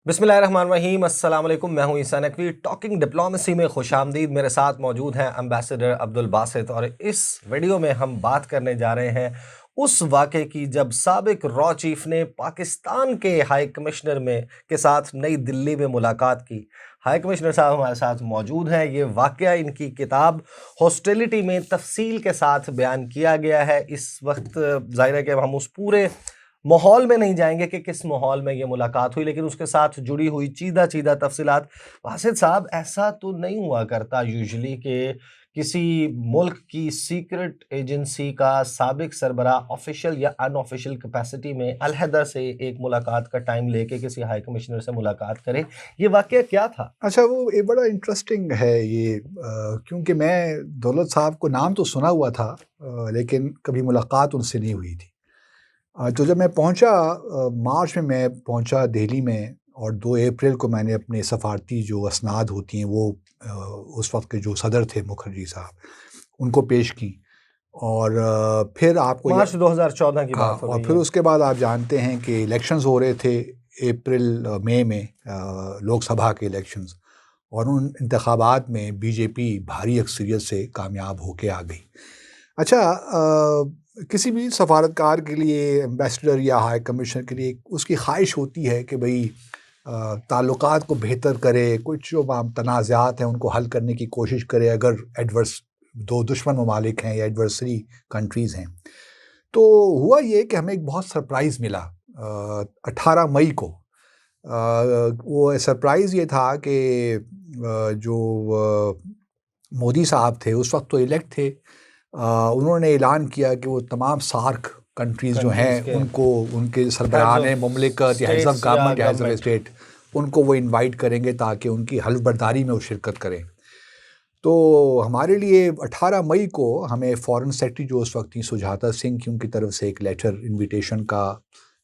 बिस्मिल्लाहिर्रहमानिर्रहीम, अस्सलाम वालेकुम। मैं हूं ईसा नकवी। टॉकिंग डिप्लोमेसी में खुशामदीद। मेरे साथ मौजूद हैं एम्बेसडर अब्दुल बासित और इस वीडियो में हम बात करने जा रहे हैं उस वाक़े की जब साबिक रॉ चीफ ने पाकिस्तान के हाई कमिश्नर में के साथ नई दिल्ली में मुलाकात की। हाई कमिश्नर साहब हमारे साथ मौजूद हैं। ये वाक़या इनकी किताब हॉस्टिलिटी में तफसील के साथ बयान किया गया है। इस वक्त ज़ाहिर है कि हम उस पूरे माहौल में नहीं जाएंगे कि किस माहौल में ये मुलाकात हुई, लेकिन उसके साथ जुड़ी हुई चीदा चीदा तफसीलात। वासिद साहब, ऐसा तो नहीं हुआ करता यूजुअली कि किसी मुल्क की सीक्रेट एजेंसी का साबिक सरबरा ऑफिशियल या अनऑफिशियल कैपेसिटी में अलहदा से एक मुलाकात का टाइम लेके किसी हाई कमिश्नर से मुलाकात करे। ये वाकया क्या था? अच्छा, वो ये बड़ा इंटरेस्टिंग है ये क्योंकि मैं दौलत साहब को नाम तो सुना हुआ था, लेकिन कभी मुलाकात उनसे नहीं हुई थी। तो जब मैं पहुंचा, मार्च में मैं पहुंचा दिल्ली में, और 2 अप्रैल को मैंने अपने सफारती जो असनाद होती हैं वो अ, उस वक्त के जो सदर थे मुखर्जी साहब, उनको पेश की। और फिर आपको मार्च 2014 की हाँ, बात हो और रही फिर है। उसके बाद आप जानते हैं कि इलेक्शंस हो रहे थे अप्रैल मई में, लोकसभा के इलेक्शंस, और उन इंतखाबात में बीजेपी भारी अक्सरियत से कामयाब होके आ गई। अच्छा, किसी भी सफारतकार के लिए, एम्बेसडर या हाई कमिश्नर के लिए उसकी ख्वाहिश होती है कि भाई ताल्लुकात को बेहतर करे, कुछ जो तनाज़ात हैं उनको हल करने की कोशिश करे, अगर एडवर्स दो दुश्मन ममालिक हैं या एडवर्सरी कंट्रीज़ हैं। तो हुआ ये कि हमें एक बहुत सरप्राइज़ मिला 18 मई को। वो सरप्राइज़ ये था कि जो मोदी साहब थे उस वक्त तो इलेक्ट थे। उन्होंने ऐलान किया कि वो तमाम सार्क कंट्रीज़ जो हैं कंट्रीज के उनको, उनके हेड्स सरबराहान ऑफ मुमलिकत या हेड्स ऑफ स्टेट्स या गवर्नमेंट या हेड्स ऑफ गवर्नमेंट। स्टेट, उनको वो इनवाइट करेंगे ताकि उनकी हल्फ बर्दारी में वो शिरकत करें। तो हमारे लिए 18 मई को हमें फ़ॉरेन सेक्रेटरी जो उस वक्त थी सुजाता सिंह की, उनकी तरफ से एक लेटर इनविटेशन का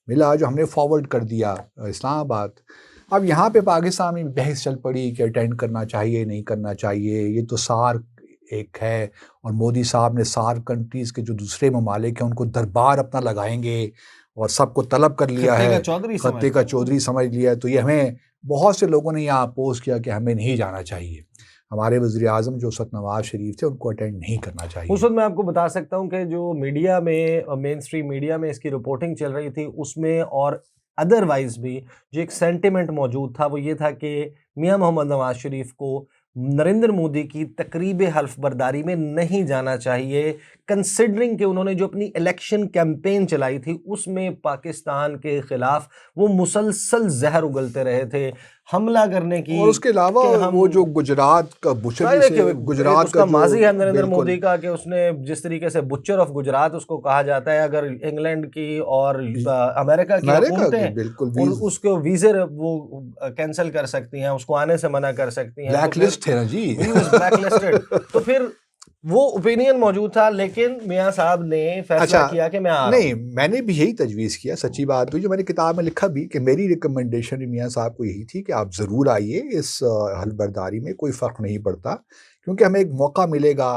मिला जो हमने फॉरवर्ड कर दिया इस्लामाबाद। अब यहाँ पे पाकिस्तान में बहस चल पड़ी कि अटेंड करना चाहिए नहीं करना चाहिए, ये तो सार्क एक है, और मोदी साहब ने सार्क कंट्रीज़ के जो दूसरे ममालिक हैं उनको दरबार अपना लगाएंगे और सबको तलब कर लिया खत्ते का है, चौधरी खत्ते समझते का हैं वो। चौधरी समझ लिया है। तो ये हमें बहुत से लोगों ने यहाँ अपोज़ किया कि हमें नहीं जाना चाहिए, हमारे वज़ीर-ए-आज़म जो सत नवाज़ शरीफ थे उनको अटेंड नहीं करना उस चाहिए। वक़्त मैं आपको बता सकता हूँ कि जो मीडिया में मेन स्ट्रीम मीडिया में इसकी रिपोर्टिंग चल रही थी, उसमें और अदरवाइज़ भी जो एक सेंटिमेंट मौजूद था, वो ये था कि मियाँ मोहम्मद नवाज़ शरीफ को नरेंद्र मोदी की तकरीब हल्फ बर्दारी में नहीं जाना चाहिए, कंसिडरिंग कि उन्होंने जो अपनी इलेक्शन कैंपेन चलाई थी, उसमें पाकिस्तान के खिलाफ वो मुसलसल ज़हर उगलते रहे थे, हमला करने की और उसके अलावा कि वो जो हम गुजरात का बुचरी ज़ाहिर है कि से, एक गुजरात का उसका जो, माज़ी है नरेंद्र मोदी बिल्कुल, का कि उसने जिस तरीके से बुच्चर ऑफ गुजरात उसको कहा जाता है, अगर इंग्लैंड की और अमेरिका की अमेरिका के हुकूमतें बिल्कुल और वीज़ उसको वीज़े वो कैंसल कर सकती हैं, उसको आने से मना कर सकती हैं, तो ब्लैक फिर लिस्ट थे ना जी। He was blacklisted. तो फिर वो ओपिनियन मौजूद था, लेकिन मियाँ साहब ने फैसला अच्छा, किया कि मैं आ रहा नहीं, हूँ। मैंने भी यही तजवीज़ किया, सच्ची बात हुई जो मैंने किताब में लिखा भी, कि मेरी रिकमेंडेशन मियाँ साहब को यही थी कि आप ज़रूर आइए इस हलबर्दारी में, कोई फ़र्क नहीं पड़ता, क्योंकि हमें एक मौका मिलेगा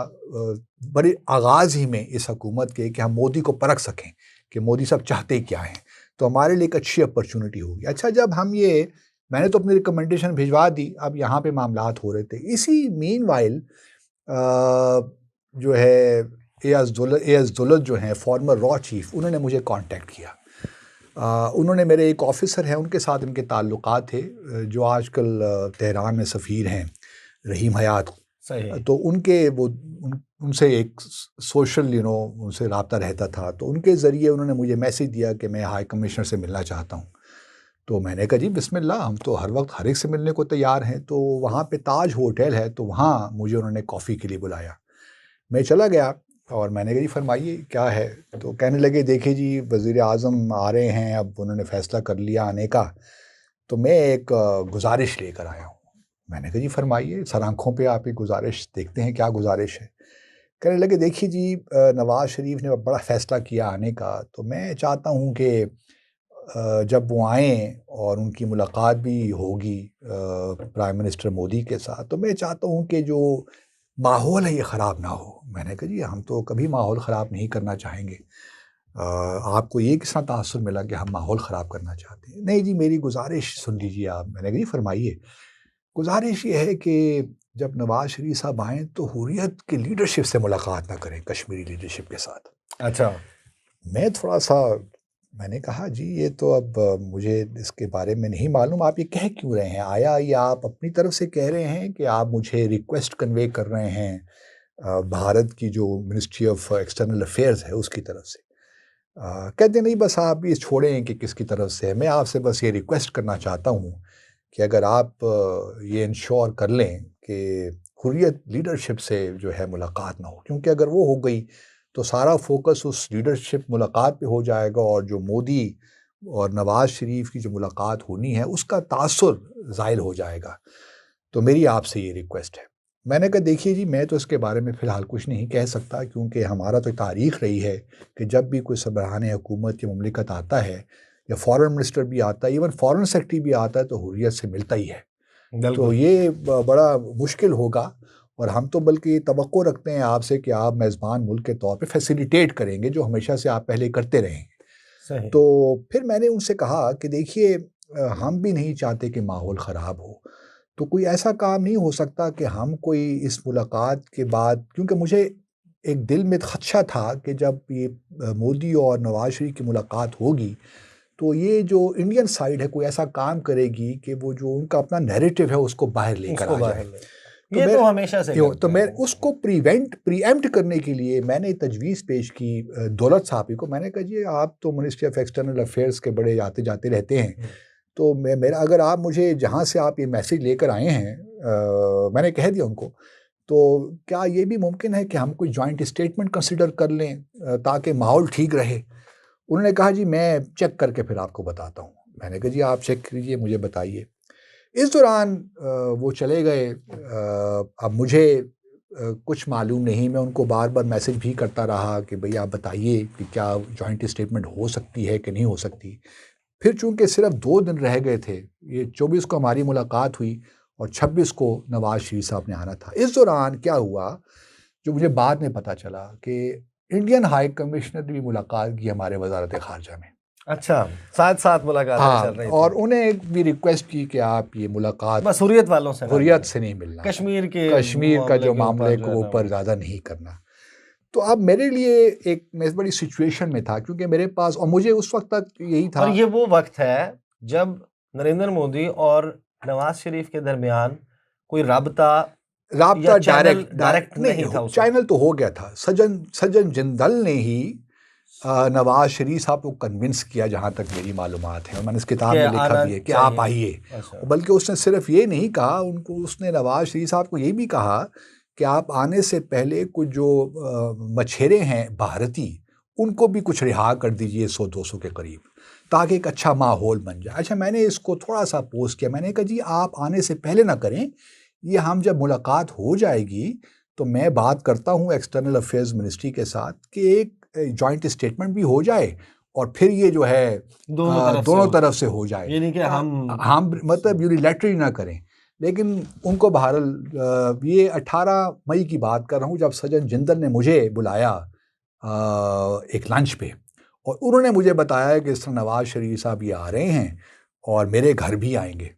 बड़े आगाज़ ही में इस हुकूमत के कि हम मोदी को परख सकें कि मोदी साहब चाहते क्या हैं, तो हमारे लिए एक अच्छी अपॉर्चुनिटी होगी। अच्छा, जब हम ये, मैंने तो अपनी रिकमेंडेशन भिजवा दी, अब यहाँ पे मामलात हो रहे थे। इसी मीनवाइल जो है एएस दुलत जो हैं फॉर्मर रॉ चीफ, उन्होंने मुझे कांटेक्ट किया। उन्होंने, मेरे एक ऑफिसर हैं उनके साथ इनके ताल्लुकात थे, जो आजकल तेहरान में सफ़ीर हैं, रहीम हयात। सही। तो उनके वो उनसे एक सोशल उनसे रब्ता रहता था, तो उनके ज़रिए उन्होंने मुझे मैसेज दिया कि मैं हाई कमिश्नर से मिलना चाहता हूँ। तो मैंने कहा जी बिस्मिल्लाह, हम तो हर वक्त हर एक से मिलने को तैयार हैं। तो वहाँ पे ताज होटल है, तो वहाँ मुझे उन्होंने कॉफ़ी के लिए बुलाया। मैं चला गया और मैंने कहा जी फरमाइए क्या है? तो कहने लगे देखिए जी वज़ीर-ए-आज़म आ रहे हैं, अब उन्होंने फ़ैसला कर लिया आने का, तो मैं एक गुज़ारिश लेकर आया हूँ। मैंने कहा जी फरमाइए, सर आँखों पे आप ये गुज़ारिश देखते हैं, क्या गुज़ारिश है? कहने लगे देखिए जी, नवाज़ शरीफ ने बड़ा फ़ैसला किया आने का, तो मैं चाहता हूँ कि जब वो आएँ और उनकी मुलाकात भी होगी प्राइम मिनिस्टर मोदी के साथ, तो मैं चाहता हूँ कि जो माहौल है ये ख़राब ना हो। मैंने कहा जी हम तो कभी माहौल ख़राब नहीं करना चाहेंगे। आपको ये किस तरह तासुर मिला कि हम माहौल ख़राब करना चाहते हैं? नहीं जी, मेरी गुजारिश सुन लीजिए आप। मैंने कहा जी फरमाइए। गुजारिश ये है कि जब नवाज़ शरीफ साहब आएँ तो हुर्रियत की लीडरशिप से मुलाकात ना करें, कश्मीरी लीडरशिप के साथ। अच्छा। मैं थोड़ा-सा मैंने कहा जी ये तो अब मुझे इसके बारे में नहीं मालूम, आप ये कह क्यों रहे हैं? आया ये आप अपनी तरफ से कह रहे हैं कि आप मुझे रिक्वेस्ट कन्वे कर रहे हैं भारत की जो मिनिस्ट्री ऑफ एक्सटर्नल अफेयर्स है उसकी तरफ से? कहते नहीं बस आप ये छोड़ें कि किसकी तरफ से है, मैं आपसे बस ये रिक्वेस्ट करना चाहता हूँ कि अगर आप ये इंश्योर कर लें कि हुर्रियत लीडरशिप से जो है मुलाकात ना हो, क्योंकि अगर वो हो गई तो सारा फोकस उस लीडरशिप मुलाकात पे हो जाएगा और जो मोदी और नवाज़ शरीफ की जो मुलाकात होनी है उसका तासुर ज़ाइल हो जाएगा। तो मेरी आपसे ये रिक्वेस्ट है। मैंने कहा देखिए जी मैं तो इसके बारे में फ़िलहाल कुछ नहीं कह सकता, क्योंकि हमारा तो तारीख़ रही है कि जब भी कोई सरबराहान हुकूमत या मुमलिकत आता है या फ़ॉरेन मिनिस्टर भी आता है, इवन फ़ॉरेन सेक्रेटरी भी आता है, तो हुर्रियत से मिलता ही है। तो बिल्कुल। ये बड़ा मुश्किल होगा और हम तो बल्कि तवक्को रखते हैं आपसे कि आप मेज़बान मुल्क के तौर पे फ़ैसिलिटेट करेंगे, जो हमेशा से आप पहले करते रहे हैं। सही। तो फिर मैंने उनसे कहा कि देखिए हम भी नहीं चाहते कि माहौल ख़राब हो। तो कोई ऐसा काम नहीं हो सकता कि हम कोई इस मुलाकात के बाद, क्योंकि मुझे एक दिल में ख़दशा था कि जब ये मोदी और नवाज़ शरीफ की मुलाकात होगी, तो ये जो इंडियन साइड है कोई ऐसा काम करेगी कि वो जो उनका अपना नैरेटिव है उसको बाहर लेकर उसको आ बाहर जाए। ले, तो ये मैं तो हमेशा से तो करते मैं हैं। उसको प्रीएम्प्ट करने के लिए मैंने तजवीज़ पेश की दौलत साहब ही को। मैंने कहा जी आप तो मिनिस्ट्री ऑफ एक्सटर्नल अफेयर्स के बड़े आते-जाते रहते हैं। तो मेरा अगर आप मुझे जहाँ से आप ये मैसेज लेकर आए हैं मैंने कह दिया उनको, तो क्या ये भी मुमकिन है कि हम कोई जॉइंट स्टेटमेंट कंसिडर कर लें ताकि माहौल ठीक रहे? उन्होंने कहा जी मैं चेक करके फिर आपको बताता हूँ। मैंने कहा जी आप चेक कीजिए, मुझे बताइए। इस दौरान वो चले गए। अब मुझे कुछ मालूम नहीं, मैं उनको बार-बार मैसेज भी करता रहा कि भई आप बताइए कि क्या जॉइंट स्टेटमेंट हो सकती है कि नहीं हो सकती? फिर चूँकि सिर्फ़ 2 दिन रह गए थे, ये 24 को हमारी मुलाकात हुई और 26 को नवाज़ शरीफ साहब ने आना था। इस दौरान क्या हुआ, जो मुझे बाद में पता चला कि इंडियन हाई कमिश्नर ने भी मुलाकात की हमारे वज़ारत ख़ारजा में। अच्छा, साथ-साथ मुलाकातें हाँ, चल रही और थी। उन्हें भी रिक्वेस्ट की कि आप ये मुलाकात बस हुर्रियत वालों से ना हुर्रियत करें, से नहीं मिलना, कश्मीर के कश्मीर का मामले जो के ऊपर मामले जो को है ना ऊपर वो। ज़्यादा नहीं करना। तो अब मेरे लिए मैं बड़ी सिचुएशन में था, क्योंकि मेरे पास और मुझे उस वक़्त तक यही था। और ये वो वक्त है जब नरेंद्र मोदी और नवाज शरीफ के दरमियान कोई राबता या राब्ता चैनल डायरेक्ट डायरेक्ट नहीं नहीं था हो, उस वक्त। चैनल तो हो गया था। सज्जन सज्जन जिंदल ने ही नवाज़ शरीफ साहब को कन्विंस किया, जहाँ तक मेरी मालूमात है, और मैंने इस किताब कि में लिखा आना भी है कि आप चाहिए। आइए। अच्छा। बल्कि उसने सिर्फ ये नहीं कहा, उसने नवाज़ शरीफ साहब को ये भी कहा कि आप आने से पहले कुछ जो मछेरे हैं भारतीय, उनको भी कुछ रिहा कर दीजिए 100-200 के करीब, ताकि एक अच्छा माहौल बन जाए। अच्छा, मैंने इसको थोड़ा-सा अपोज़ किया। मैंने कहा जी आप आने से पहले ना करें, ये हम जब मुलाकात हो जाएगी तो मैं बात करता हूँ एक्सटर्नल अफेयर्स मिनिस्ट्री के साथ कि एक जॉइंट स्टेटमेंट भी हो जाए और फिर ये जो है दोनों तरफ से हो जाए। ये नहीं कि हम मतलब यूनिलैटरली ना करें। लेकिन उनको बहरहाल ये 18 मई की बात कर रहा हूँ, जब सज्जन जिंदल ने मुझे बुलाया एक लंच पे, और उन्होंने मुझे बताया कि इस तरह नवाज़ शरीफ साहब ये आ रहे हैं और मेरे घर भी आएंगे।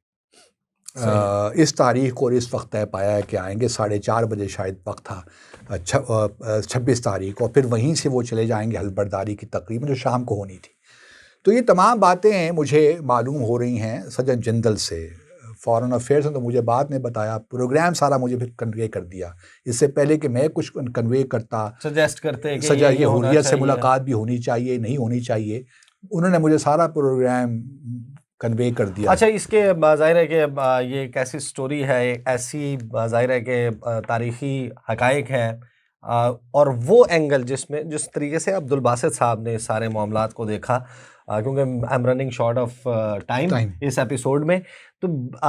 सही। इस तारीख को और इस वक्त तय पाया है कि आएंगे, 4:30 बजे शायद वक्त था 26 तारीख को, और फिर वहीं से वो चले जाएंगे हलबर्दारी की तकरीब जो शाम को होनी थी। तो ये तमाम बातें मुझे मालूम हो रही हैं सज्जन जिंदल से। फॉरेन अफेयर्स ने तो मुझे बाद में बताया, प्रोग्राम सारा मुझे फिर कन्वे कर दिया, इससे पहले कि मैं कुछ कन्वे करता। सजेस्ट करते हैं कि सजा ये होना हुर्रियत से चाहिए। मुलाकात भी होनी चाहिए, नहीं होनी चाहिए, उन्होंने मुझे सारा प्रोग्राम कन्वे कर दिया। अच्छा, इसके ज़ाहिर है कि ये एक ऐसी स्टोरी है, एक ऐसी ज़ाहिर है कि तारीख़ी हक़ाइक़ हैं, और वो एंगल जिस तरीके से अब्दुल बासित साहब ने सारे मामलात को देखा, क्योंकि I am running short of time time इस एपिसोड में, तो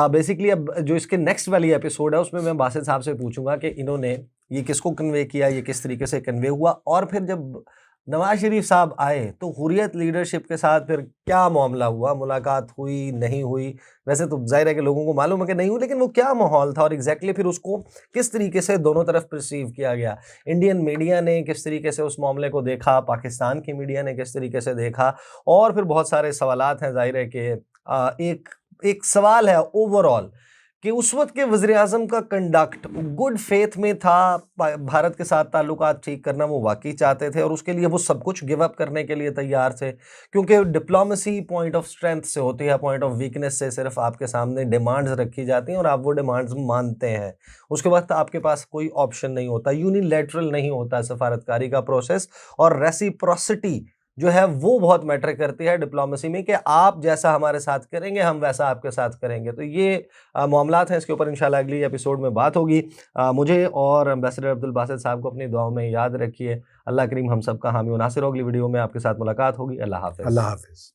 बेसिकली अब जो इसके नेक्स्ट वाली एपिसोड है उसमें मैं बासित साहब से पूछूंगा कि इन्होंने ये किसको कन्वे किया, ये किस तरीके से कन्वे हुआ, और फिर जब नवाज शरीफ साहब आए तो हुर्रियत लीडरशिप के साथ फिर क्या मामला हुआ, मुलाकात हुई नहीं हुई? वैसे तो जाहिर है कि लोगों को मालूम है कि नहीं हुई, लेकिन वो क्या माहौल था और एग्जैक्टली फिर उसको किस तरीके से दोनों तरफ परसीव किया गया? इंडियन मीडिया ने किस तरीके से उस मामले को देखा, पाकिस्तान की मीडिया ने किस तरीके से देखा, और फिर बहुत सारे सवालात हैं। जाहिर है कि एक एक सवाल है ओवरऑल कि उस वक्त के वज़ीर-ए-आज़म का कंडक्ट गुड फेथ में था, भारत के साथ ताल्लुकात ठीक करना वो वाकई चाहते थे और उसके लिए वो सब कुछ गिव अप करने के लिए तैयार थे, क्योंकि डिप्लोमेसी पॉइंट ऑफ स्ट्रेंथ से होती है, पॉइंट ऑफ वीकनेस से सिर्फ आपके सामने डिमांड्स रखी जाती हैं और आप वो डिमांड्स मानते हैं। उसके वक्त आपके पास कोई ऑप्शन नहीं होता, यूनिलैटरल नहीं होता सफारतकारी का प्रोसेस, और रेसिप्रोसिटी जो है वो बहुत मैटर करती है डिप्लोमेसी में कि आप जैसा हमारे साथ करेंगे हम वैसा आपके साथ करेंगे। तो ये मामलात हैं, इसके ऊपर इंशाल्लाह अगली एपिसोड में बात होगी। मुझे और एम्बेसडर अब्दुल बासित साहब को अपनी दुआओं में याद रखिए। अल्लाह करीम हम सब का हामी व नासिर हो। अगली वीडियो में आपके साथ मुलाकात होगी। अल्लाह हाफ़िज़। अल्लाह हाफिज़।